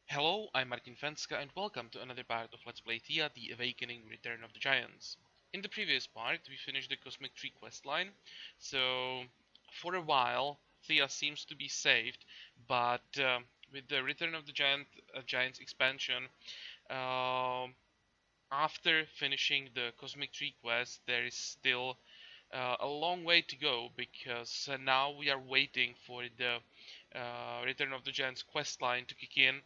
Hello, I'm Fencka and welcome to another part of Let's Play Thea, The Awakening Return of the Giants. In the previous part, we finished the Cosmic Tree questline, so for a while, Thea seems to be saved, but with the Return of the Giants expansion, um after finishing the Cosmic Tree quest, there is still a long way to go because now we are waiting for the Return of the Giants questline to kick in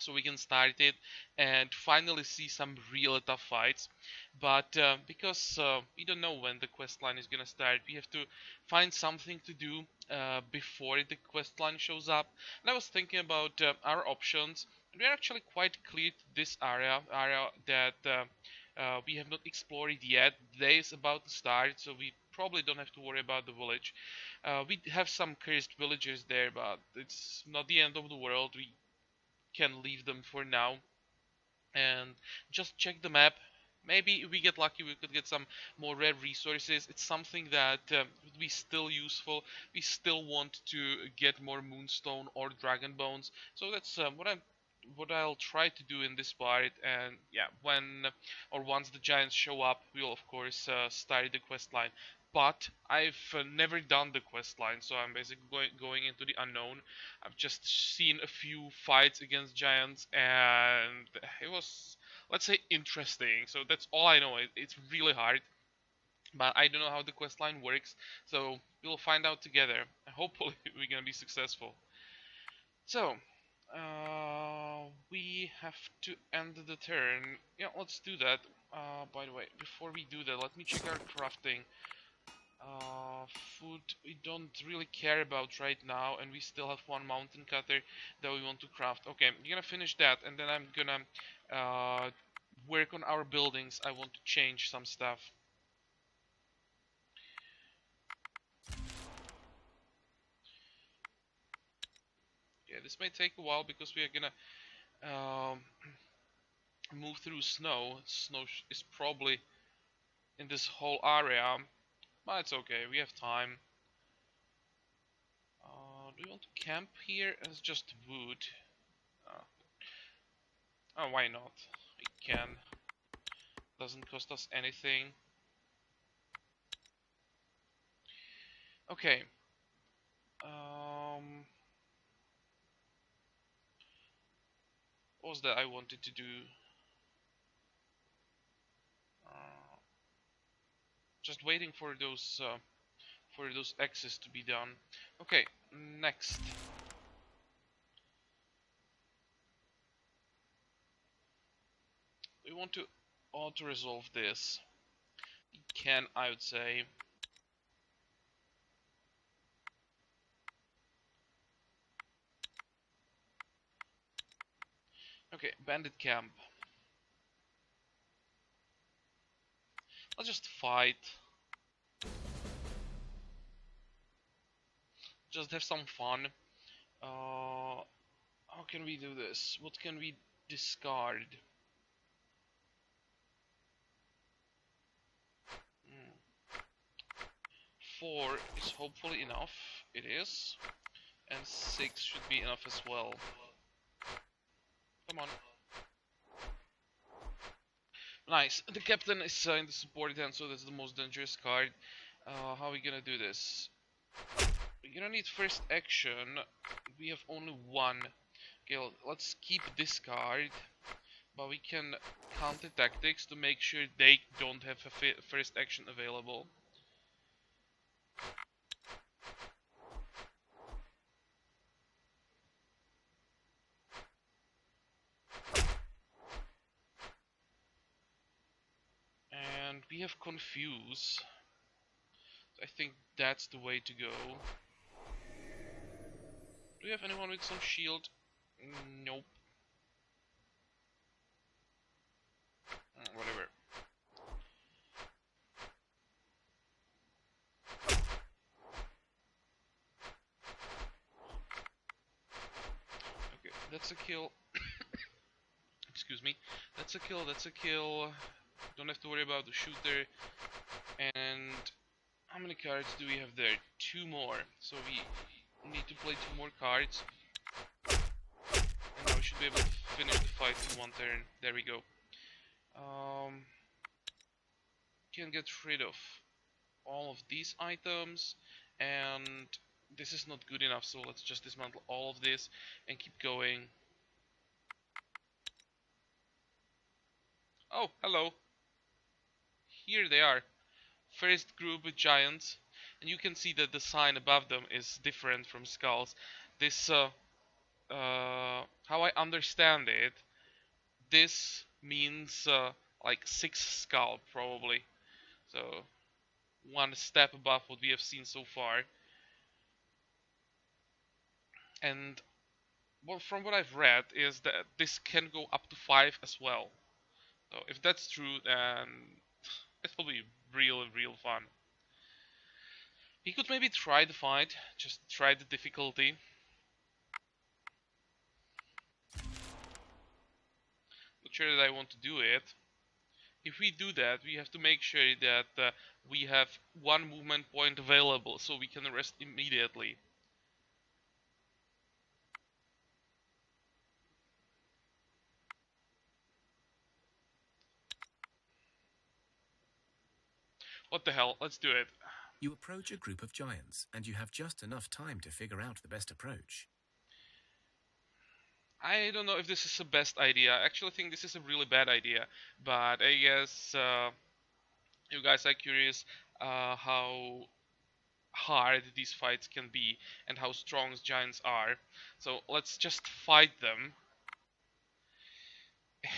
so we can start it and finally see some real tough fights. But because we don't know when the quest line is gonna start, we have to find something to do before the quest line shows up. And I was thinking about our options. We're actually quite clear to this area that we have not explored yet. The day is about to start, so we probably don't have to worry about the village. We have some cursed villagers there, but it's not the end of the world. We can leave them for now and just check the map. Maybe if we get lucky, we could get some more rare resources. It's something that would be still useful. We still want to get more moonstone or dragon bones, so that's what I'll try to do in this part. And yeah, when or once the giants show up, we'll of course start the quest line. But I've never done the quest line, so I'm basically going into the unknown. I've just seen a few fights against giants, and it was, let's say, interesting. So that's all I know. It's really hard, but I don't know how the quest line works. So we'll find out together. Hopefully, we're gonna be successful. So we have to end the turn. Yeah, let's do that. By the way, before we do that, let me check our crafting. Food we don't really care about right now, and we still have one mountain cutter that we want to craft. Okay, I'm gonna finish that, and then I'm gonna work on our buildings. I want to change some stuff. Yeah, this may take a while because we are gonna um, move through snow. Snow is probably in this whole area, but it's okay. We have time. Do we want to camp here? It's just wood. Uh, oh, why not? We can. Doesn't cost us anything. Okay. Um, what was that I wanted to do? Uh, just waiting for those X's to be done. Okay, next. We want to auto-resolve this. We can, I would say. Okay, bandit camp. Let's just fight. Just have some fun. How can we do this? What can we discard? 4 is hopefully enough. It is. And 6 should be enough as well. Come on. Nice. The captain is in the support hand, so that's the most dangerous card. How are we gonna do this? We're gonna need first action. We have only one. Okay, let's keep this card. But we can counter tactics to make sure they don't have a first action available. And we have confuse. I think that's the way to go. Do we have anyone with some shield? Nope. Whatever. Okay, that's a kill. Excuse me. That's a kill, that's a kill. Don't have to worry about the shooter. And how many cards do we have there? 2 more. So we need to play 2 more cards. And now we should be able one turn. There we go. Um, can get rid of all of these items, and this is not good enough, so let's just dismantle all of this and keep going. Oh, hello. Here they are. First group with giants, and you can see that the sign above them is different from skulls. This, how I understand it, this means like 6 skull probably. So one step above what we have seen so far. And well, from what I've read is that this can go up to 5 as well. So if that's true, then it will be real fun. He could maybe try the fight, just try the difficulty. Not sure that I want to do it. If we do that, we have to make sure that we have one movement point available so we can rest immediately. What the hell, let's do it. You approach a group of giants, and you have just enough time to figure out the best approach. I don't know if this is the best idea. I actually think this is a really bad idea, but I guess you guys are curious how hard these fights can be and how strong giants are. So let's just fight them.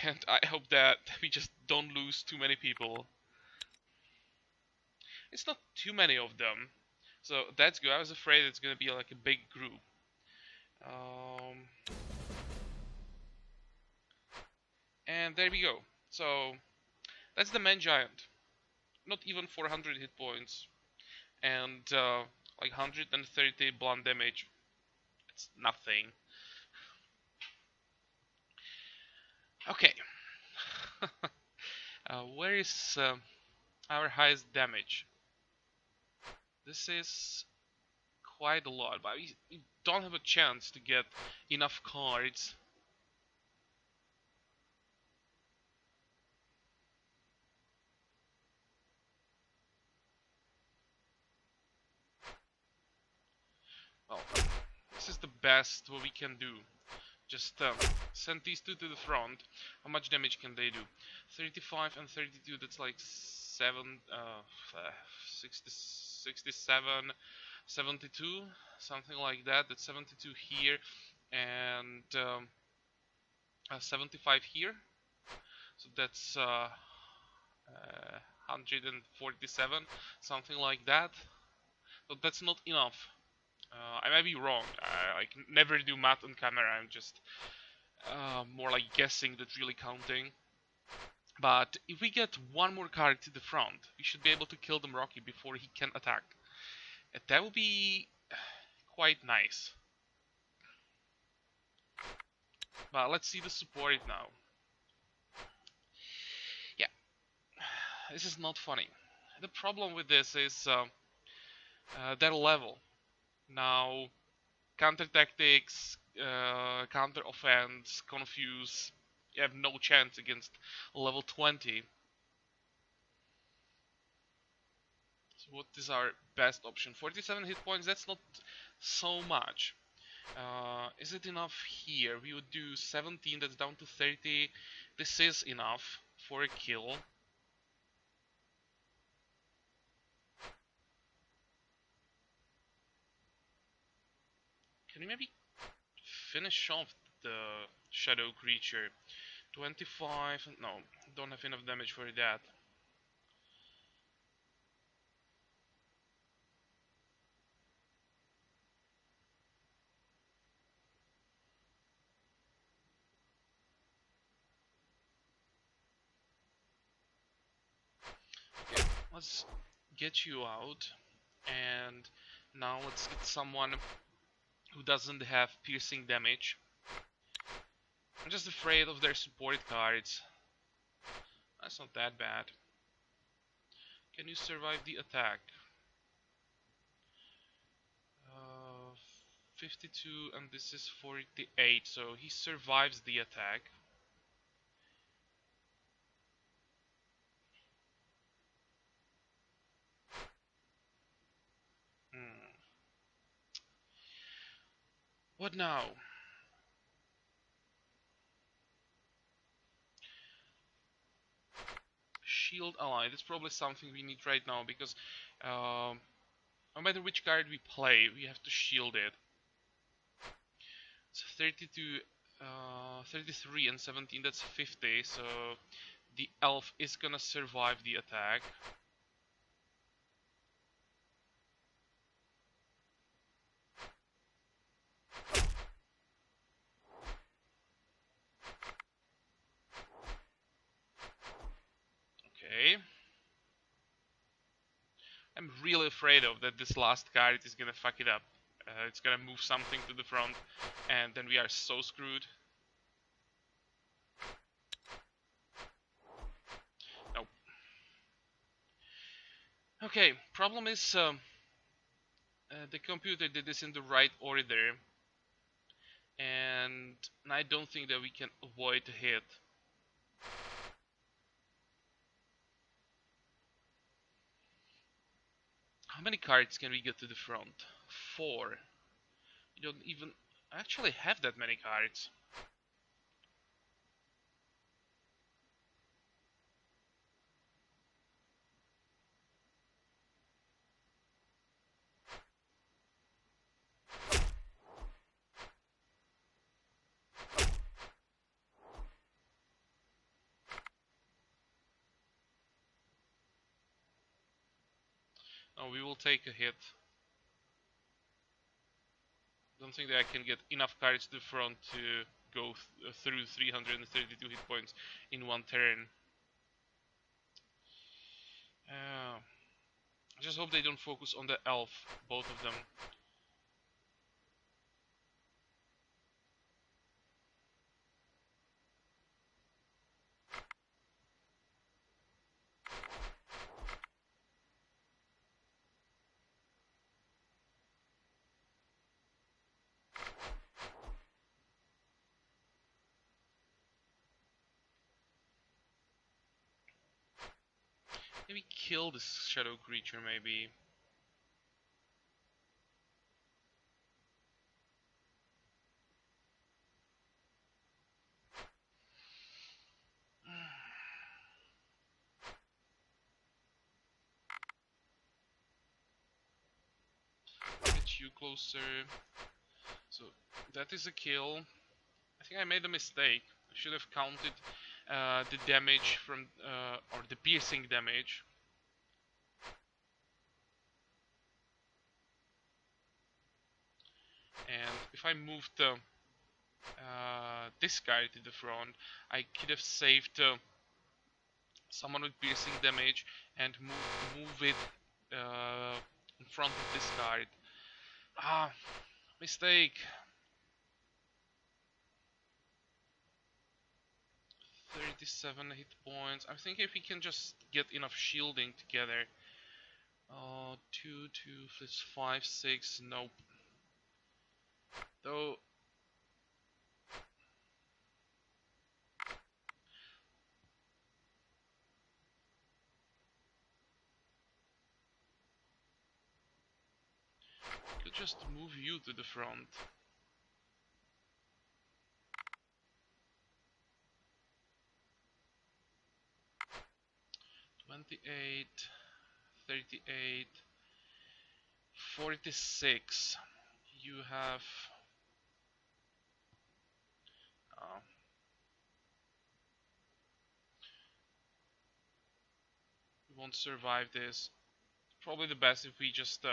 And I hope that we just don't lose too many people. It's not too many of them. So that's good. I was afraid it's gonna be like a big group. And there we go. So that's the man giant. Not even 400 hit points. And like 130 blunt damage. It's nothing. Okay. Where is our highest damage? This is quite a lot, but we don't have a chance to get enough cards. Well, this is the best what we can do. Just send these two to the front. How much damage can they do? 35 and 32, that's like 60, 67, 72, something like that. That's 72 here and 75 here. So that's 147, something like that. So that's not enough. I might be wrong. I can never do math on camera. I'm just more like guessing than really counting. But if we get one more card to the front, we should be able to kill them Rocky before he can attack. And that would be quite nice. But let's see the support now. Yeah, this is not funny. The problem with this is their level. Now, counter tactics, counter offense, confuse. You have no chance against level 20. So what is our best option? 47 hit points, that's not so much. Is it enough here? We would do 17, that's down to 30. This is enough for a kill. Can we maybe finish off the shadow creature? 25, no, don't have enough damage for that. Okay, let's get you out, and now let's get someone who doesn't have piercing damage. I'm just afraid of their support cards. That's not that bad. Can you survive the attack? 52 and this is 48, so he survives the attack. What now? Shield ally. That's probably something we need right now because no matter which card we play, we have to shield it. So 32, 33 and 17, that's 50, so the elf is gonna survive the attack. Okay. I'm really afraid of that this last card is gonna fuck it up. It's gonna move something to the front, and then we are so screwed. Nope. Okay, problem is the computer did this in the right order, and I don't think that we can avoid a hit. How many cards can we get to the front? 4. You don't even actually have that many cards. Oh, we will take a hit. Don't think that I can get enough cards to the front to go through 332 hit points in one turn. I just hope they don't focus on the elf, both of them. Maybe kill this shadow creature, maybe. Get you closer. So that is a kill. I think I made a mistake. I should have counted the damage from, or the piercing damage. And if I moved this guy to the front, I could have saved someone with piercing damage and move it in front of this card. Ah, mistake. 37 hit points. I think if we can just get enough shielding together. 2, 2, that's 5, 6. Nope. Though. Could just move you to the front. 28, 38, 46. You have. Uh, we won't survive this. Probably the best if we just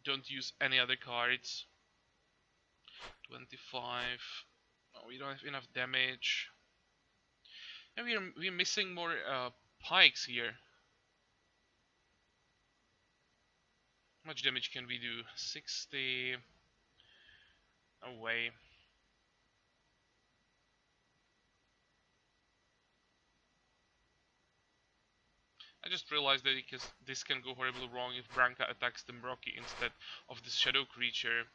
don't use any other cards. 25. Oh, we don't have enough damage. And we're missing more pikes here. How much damage can we do? 60. No way. I just realized that this can go horribly wrong if Branka attacks the Mroki instead of this shadow creature.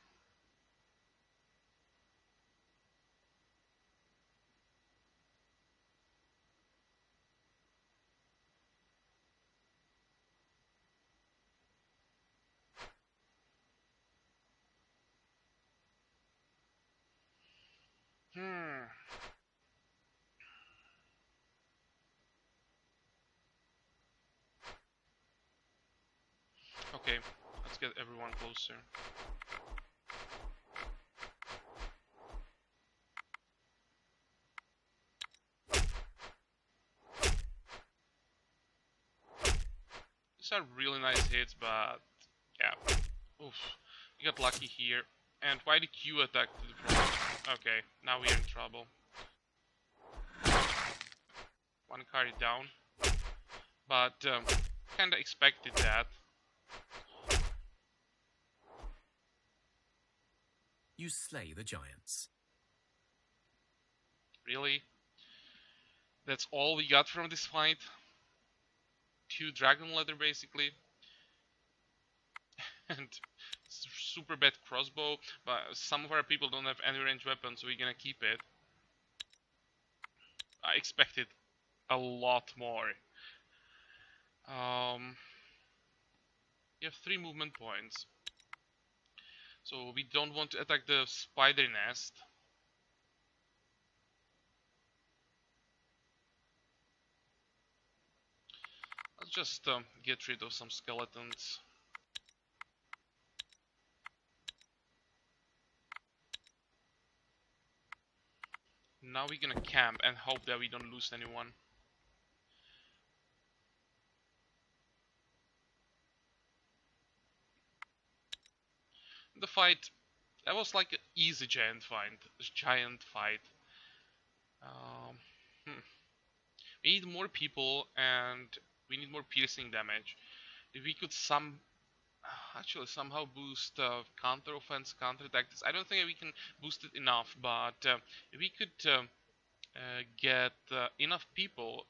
Hmm. Okay, let's get everyone closer. These are really nice hits, but yeah. Oof. You got lucky here. And why did you attack to the front? Okay, now we're in trouble. One card down. But kinda expected that. You slay the giants. Really? That's all we got from this fight? 2 dragon leather basically. And super bad crossbow, but some of our people don't have any ranged weapons, so we're gonna keep it. I expected a lot more. You have 3 movement points. So we don't want to attack the spider nest. Let's just get rid of some skeletons. Now we're gonna camp and hope that we don't lose anyone. The fight, that was like an easy giant fight. Um, hmm. We need more people and we need more piercing damage. If we could actually somehow boost counter offense, counter tactics. I don't think we can boost it enough, but if we could get enough people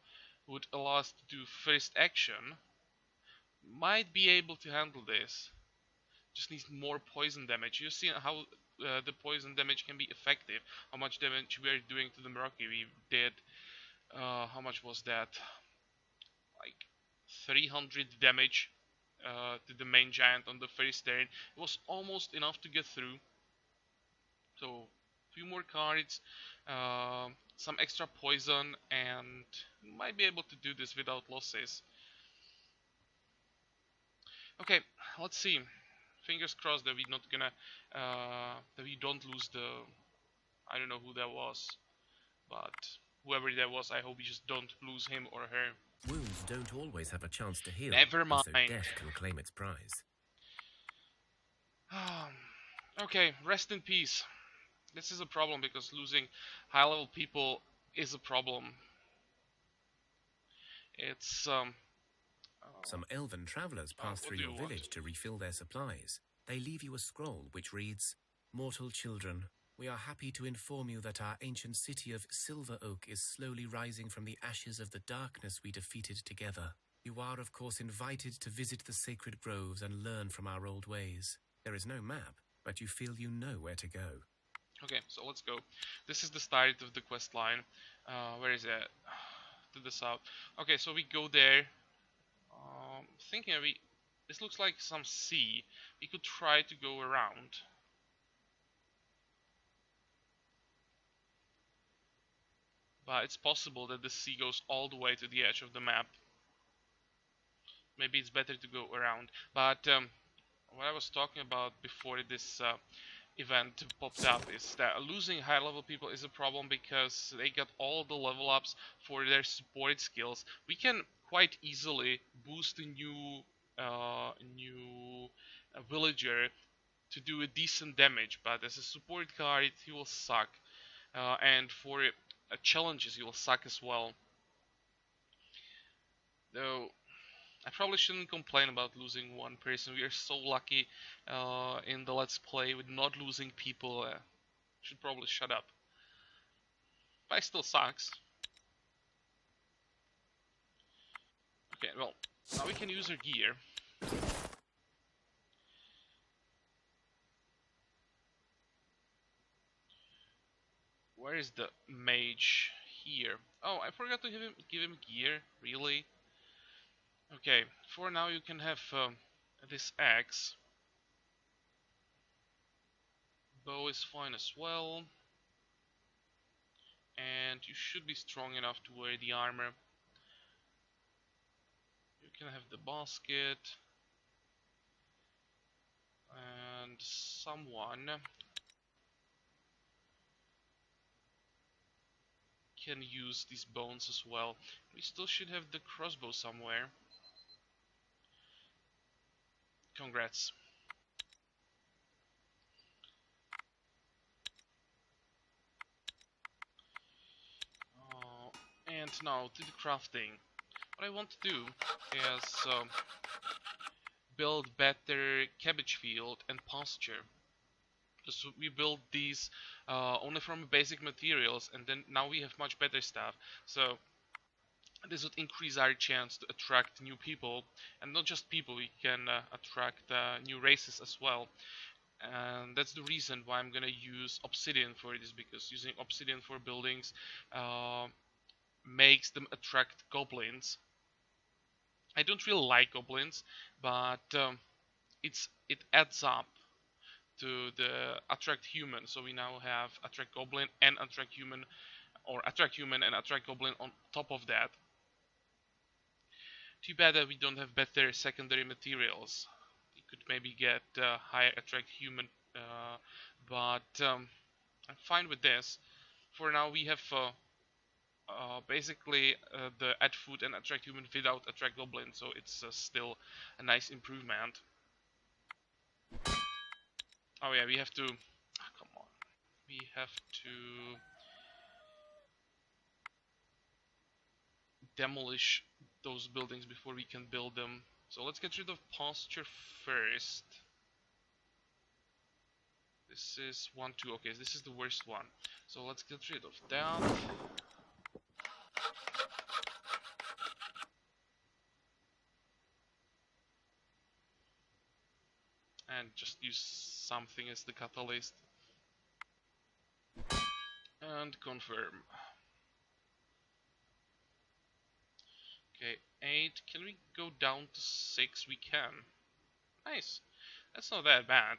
who would allow us to do first action, might be able to handle this. Just needs more poison damage. You see how the poison damage can be effective. How much damage we are doing to the Meraki. We did. How much was that? Like 300 damage to the main giant on the first turn. It was almost enough to get through. So, a few more cards, some extra poison, and might be able to do this without losses. Okay, let's see. Fingers crossed that we're not gonna, that we don't lose the. I don't know who that was, but whoever that was, I hope we just don't lose him or her. Wounds don't always have a chance to heal, Never and so mind. death can claim its prize. Okay, rest in peace. This is a problem because losing high level people is a problem. It's Some elven travelers pass what through do you your want? village to refill their supplies. They leave you a scroll which reads, "Mortal children, we are happy to inform you that our ancient city of Silver Oak is slowly rising from the ashes of the darkness we defeated together. You are, of course, invited to visit the sacred groves and learn from our old ways. There is no map, but you feel you know where to go." Okay, so let's go. This is the start of the quest line. Where is it? To the south. Okay, so we go there. Thinking this looks like some sea. We could try to go around. But it's possible that the sea goes all the way to the edge of the map. Maybe it's better to go around. But what I was talking about before this event popped up is that losing high level people is a problem because they got all the level ups for their support skills. We can quite easily boost a new villager to do a decent damage, but as a support card he will suck, and for challenges he will suck as well. Though I probably shouldn't complain about losing one person. We are so lucky in the Let's Play with not losing people. Should probably shut up. But it still sucks. Okay, well, now we can use our gear. Where is the mage? Here. Oh, I forgot to give him gear. Really? Okay, for now you can have this axe. Bow is fine as well. should be strong enough to wear the armor. You can have the basket. And someone can use these bones as well. We still should have the crossbow somewhere. Congrats. And now to the crafting. What I want to do is build better cabbage field and pasture. So we build these only from basic materials, and then now we have much better stuff. So this would increase our chance to attract new people, and not just people, we can attract new races as well. And that's the reason why I'm gonna use obsidian for this, because using obsidian for buildings makes them attract goblins. I don't really like goblins, but it adds up to the attract human. So we now have attract goblin and attract human, or attract human and attract goblin on top of that. Too bad that we don't have better secondary materials. You could maybe get higher attract human, but I'm fine with this. For now, we have basically the add food and attract human without attract goblin, so it's still a nice improvement. Oh yeah, we have to. Oh, come on, we have to demolish those buildings before we can build them. So let's get rid of pasture first. This is 1, 2. Okay, this is the worst one. So let's get rid of that. And just use something as the catalyst. And confirm. Okay, 8. Can we go down to 6? We can. Nice. That's not that bad.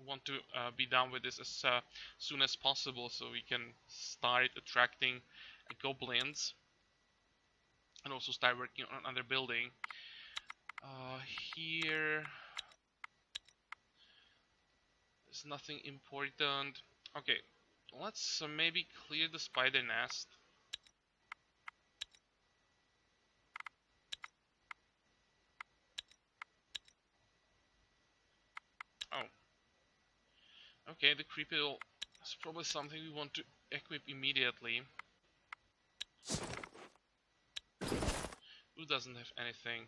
Want to be done with this as soon as possible so we can start attracting goblins and also start working on another building. Here there's nothing important. Okay, let's maybe clear the spider nest. Oh, okay, the creepy doll is probably something we want to equip immediately. Who doesn't have anything?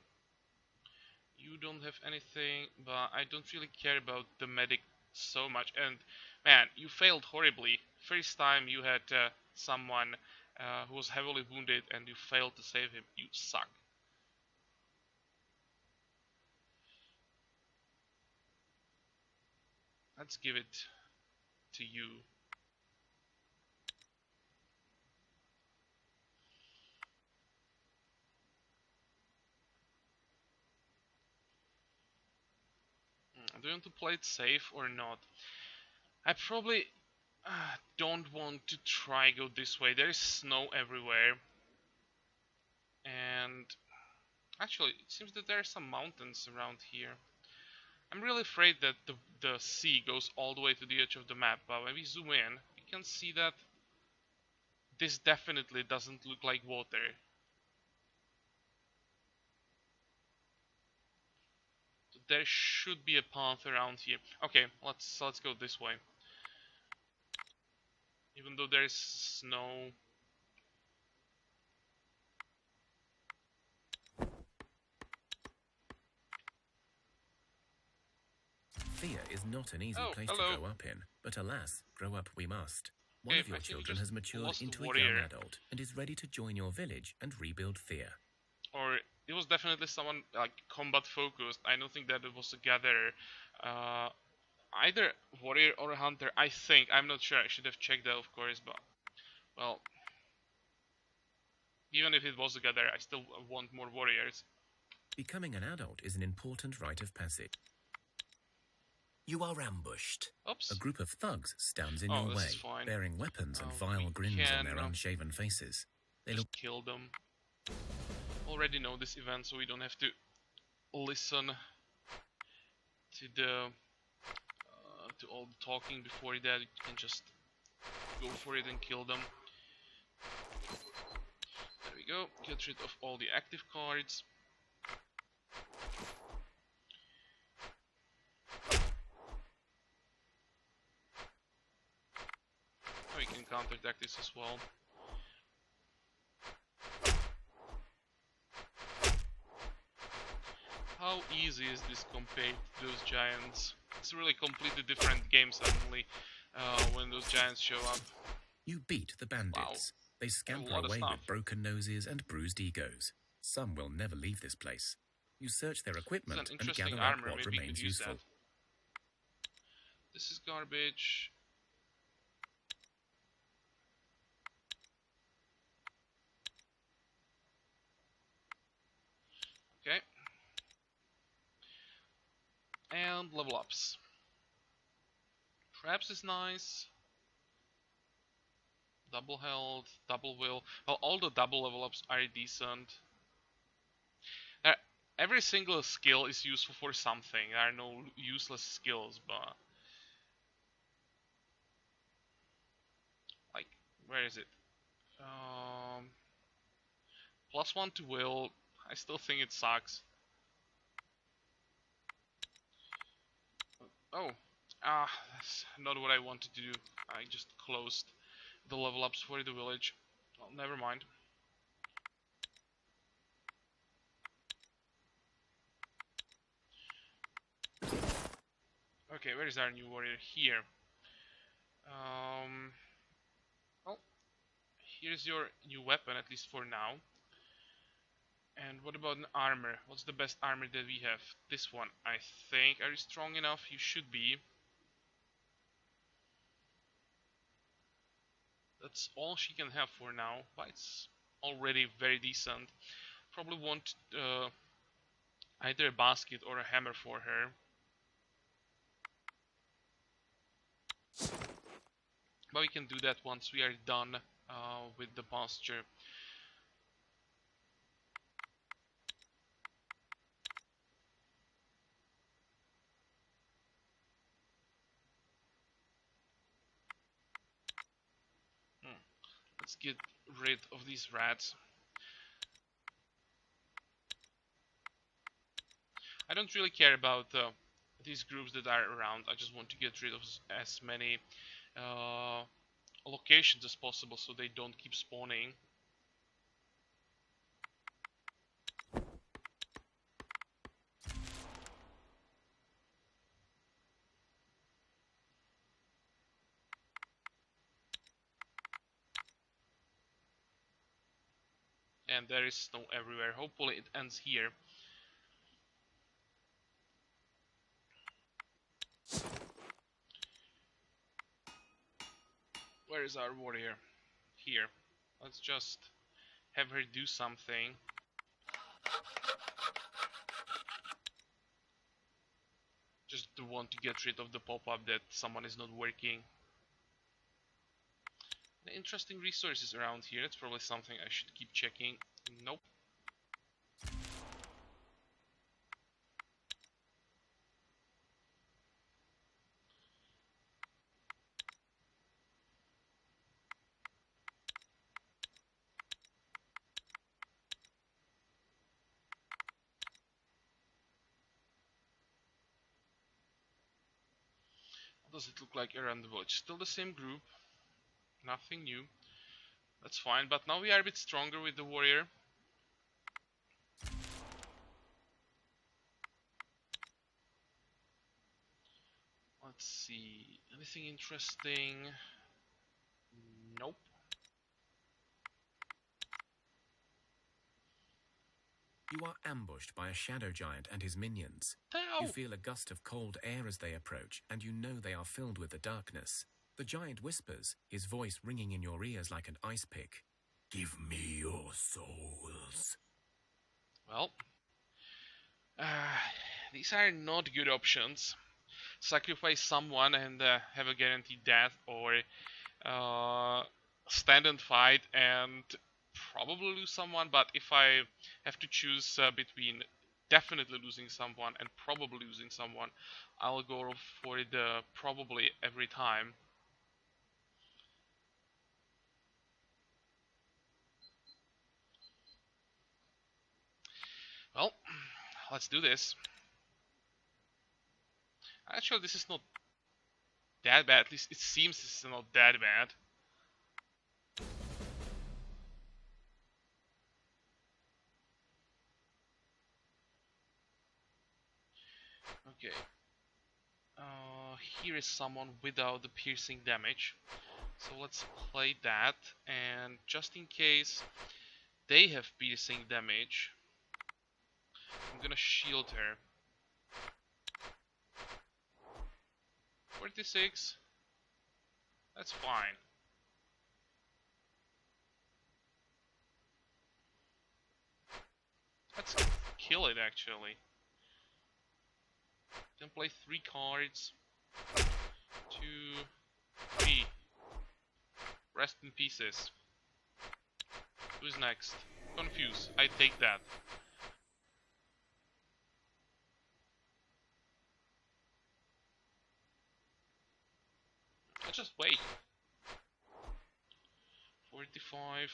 You don't have anything, but I don't really care about the medic so much. And man, you failed horribly. First time you had someone who was heavily wounded and you failed to save him. You suck. Let's give it to you. Do you want to play it safe or not? I probably don't want to try go this way. There is snow everywhere. And actually, it seems that there are some mountains around here. I'm really afraid that the sea goes all the way to the edge of the map, but when we zoom in, we can see that this definitely doesn't look like water. So there should be a path around here. Okay, let's go this way. Even though there is snow. Thea is not an easy place hello. to grow up in, but alas, grow up we must. One Okay, of your I think we children just has matured lost into the a young warrior. adult and is ready to join your village and rebuild Thea. Or it was definitely someone like combat focused. I don't think that it was a gatherer. Either warrior or a hunter. I think. I'm not sure. I should have checked that, of course, but well, even if it was a gatherer, I still want more warriors. Becoming an adult is an important rite of passage. You are ambushed. Oops. A group of thugs stands in Oh, your this way, is fine. bearing weapons and We vile grins on their can unshaven faces. They just look kill them. Already know this event, so we don't have to listen to the to all the talking before that. You can just go for it and kill them. There we go. Get rid of all the active cards. Oh, we can counterattack this as well. How easy is this compared to those giants? It's a really completely different game suddenly when those giants show up. You beat the bandits. They scamper lot of away stuff. with broken noses and bruised egos. Some will never leave this place. You search their equipment and interesting gather up armor. what Maybe we remains could use useful. that. This is garbage. Okay. And level ups. Traps is nice. Double health, double will. Well, all the double level ups are decent. Every single skill is useful for something. There are no useless skills, but like, where is it? +1 to will. I still think it sucks. Oh, that's not what I wanted to do. I just closed the level ups for the village. Well, never mind. Okay, where is our new warrior? Here. Well, here's your new weapon, at least for now. And what about an armor? What's the best armor that we have? This one, I think. Are you strong enough? You should be. That's all she can have for now, but it's already very decent. Probably want either a basket or a hammer for her. But we can do that once we are done with the pasture. Let's get rid of these rats. I don't really care about these groups that are around. I just want to get rid of as many locations as possible so they don't keep spawning. And there is snow everywhere. Hopefully it ends here. Where is our warrior? Here. Let's just have her do something. Just to want to get rid of the pop-up that someone is not working. Interesting resources around here. That's probably something I should keep checking. Nope. What does it look like around the village? Still the same group. Nothing new. That's fine, but now we are a bit stronger with the warrior. Let's see. Anything interesting? Nope. You are ambushed by a shadow giant and his minions. Ow! You feel a gust of cold air as they approach, and you know they are filled with the darkness. The giant whispers, his voice ringing in your ears like an ice pick. Give me your souls. Well, these are not good options. sacrifice someone and have a guaranteed death, or uh, stand and fight and probably lose someone. But if I have to choose between definitely losing someone and probably losing someone, I'll go for the probably every time. Well, let's do this. Actually, this is not that bad. At least it seems this is not that bad. Okay. Here is someone without the piercing damage. So let's play that. And just in case they have piercing damage, I'm gonna shield her. 46. That's fine. Let's kill it actually. Then play 3 cards. 2, 3. Rest in pieces. Who's next? Confuse. I take that. Let's just wait. 45.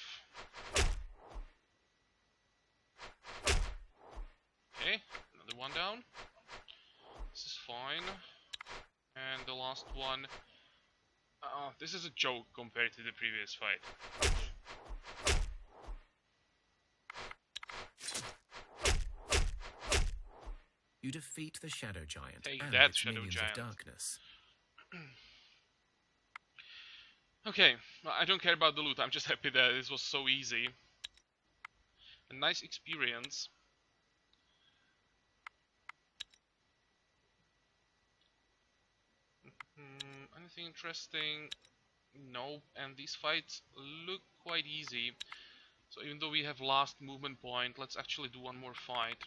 Okay, another one down. This is fine. And the last one. This is a joke compared to the previous fight. You defeat the Shadow Giant Take and that, its Shadow minions Giant. of darkness. Okay, well, I don't care about the loot. I'm just happy that this was so easy. A nice experience. Anything interesting? Nope. And these fights look quite easy. So even though we have last movement point, let's actually do one more fight.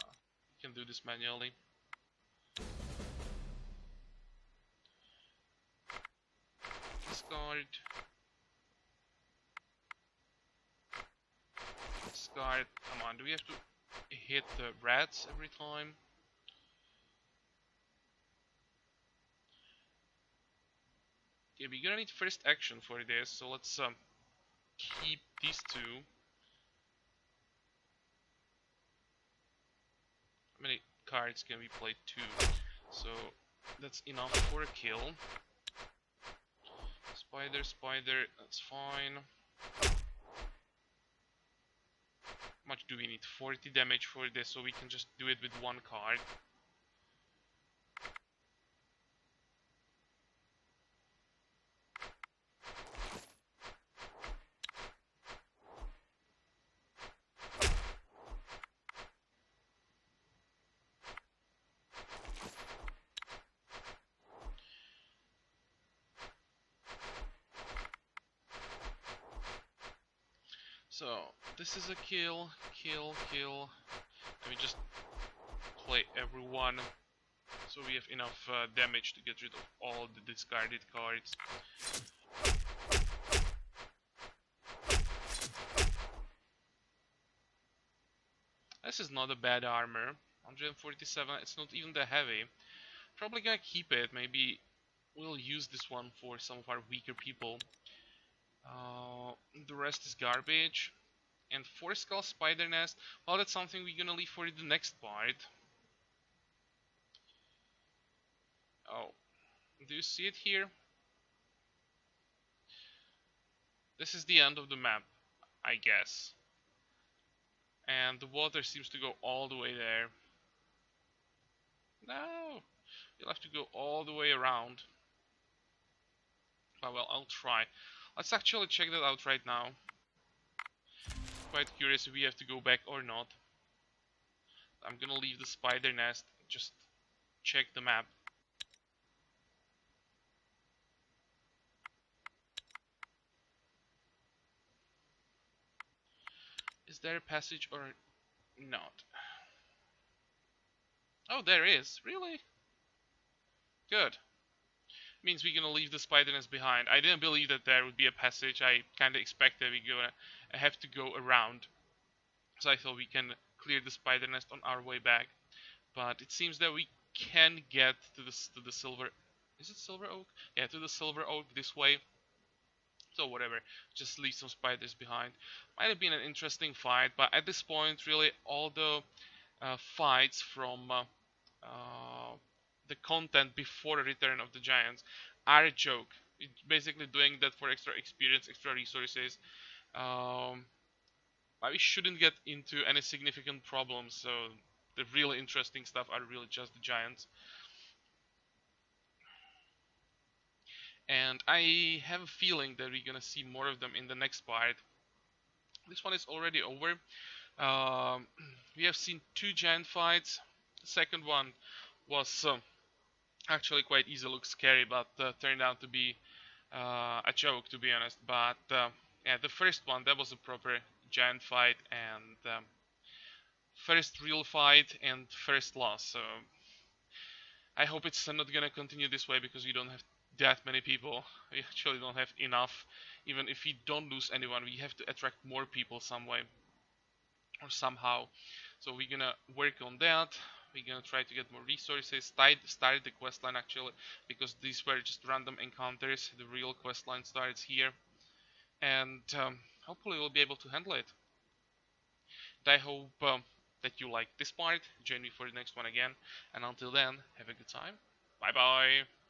We can do this manually. Discard. Discard. Come on, do we have to hit the rats every time? Okay, we're gonna need first action for this, so let's keep these two. How many cards can we play? 2. So that's enough for a kill. Spider, spider, that's fine. How much do we need? 40 damage for this, so we can just do it with 1 card. So this is a kill, kill, kill. Let me just play everyone, so we have enough damage to get rid of all the discarded cards. This is not a bad armor. 147, it's not even that heavy. Probably gonna keep it. Maybe we'll use this one for some of our weaker people. The rest is garbage. And 4 skull spider nest. Well, that's something we're gonna leave for the next part. Oh, do you see it here? This is the end of the map, I guess. And the water seems to go all the way there. No, you'll have to go all the way around. Oh, well, I'll try. Let's actually check that out right now. Quite curious if we have to go back or not. I'm gonna leave the spider nest, just check the map. Is there a passage or not? Oh, there is. Really? Good. Means we're gonna leave the spider nest behind. I didn't believe that there would be a passage. I kind of expected we're gonna have to go around. So I thought we can clear the spider nest on our way back. But it seems that we can get to the silver. Is it silver oak? Yeah, to the silver oak this way. So whatever, just leave some spiders behind. Might have been an interesting fight, but at this point, really, all the fights from uh, the content before the Return of the Giants are a joke. It's basically doing that for extra experience, extra resources. Um, but we shouldn't get into any significant problems. So the really interesting stuff are really just the Giants. And I have a feeling that we're gonna see more of them in the next part. This one is already over. Um, we have seen two giant fights. The second one was actually quite easy, looked scary, but turned out to be a joke, to be honest. But yeah, the first one, that was a proper giant fight and first real fight and first loss. So I hope it's not gonna continue this way because we don't have that many people. We actually don't have enough. Even if we don't lose anyone, we have to attract more people some way or somehow. So we're gonna work on that. We're gonna try to get more resources. Start the quest line actually, because these were just random encounters. The real quest line starts here, and hopefully we'll be able to handle it. And I hope that you like this part. Join me for the next one again, and until then, have a good time. Bye bye.